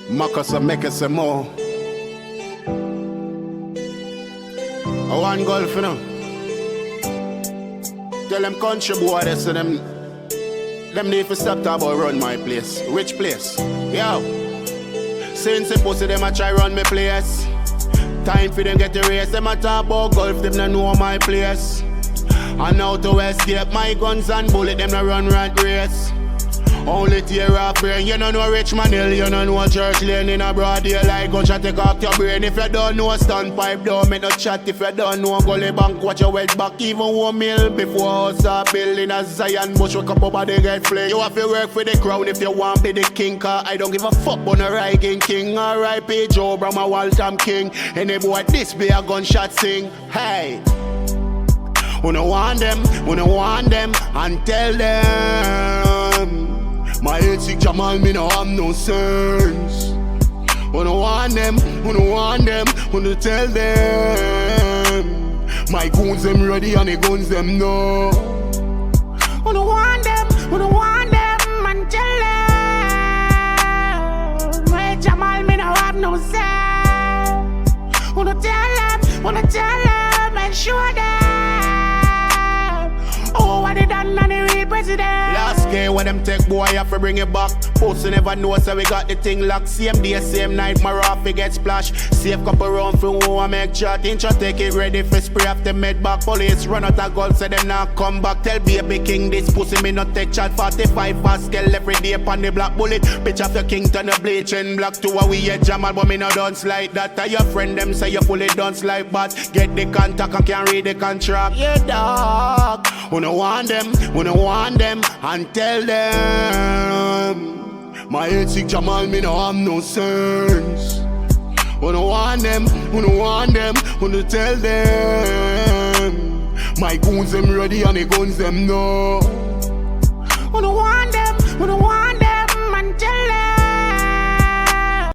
Marcus make us some more. I want golf, you know. Tell them country boy this to them need to stop talk about run my place. Which place? Yo. Since the pussy them a try run my place. Time for them get the race. Them a talk about golf, them not know my place. And now to escape my guns and bullet, them not run rat race. Only tear off brain, you don't know Richmond Hill, you don't know Church Lane in a broad daylight. Gunshot take off your brain. If you don't know standpipe, don't make no chat. If you don't know Gully Bank, watch your wedge back. Even 1 mil before us are building a Zion bush, wake up over the get flame. You have to work for the crown if you want be the king. Cause I don't give a fuck on a Rigging King. R.I.P. Joe Brahma Waltham King. Any boy this be a gunshot sing. Hey, we don't want them, and tell them my head sick Jamal, me no have no sense. We don't want them, we don't tell them my goons them ready and the guns them no. We don't want them, and tell them my head Jamal, me no have no sense. We don't tell them, and show them oh, what they done on the real president. Last game when them take boy, have to bring it back. Pussy never know, so we got the thing locked. Same day, same night, my raffy get splashed. Save couple round for who I make chat. Intro take it ready for spray after med back. Police run out of gold, say them not come back. Tell baby king this pussy me not take chat. 45 Pascal every day upon the black bullet. Bitch of your king turn the bleaching black to a we head Jamal, but me no dance like that. Tell your friend them say you fully dance like bad. Get the contact and can't read the contract. Yeah dog. We don't want them, and tell them my head sick Jamal, me no have no sense. We don't want them, we tell them my goons them ready and the guns them no.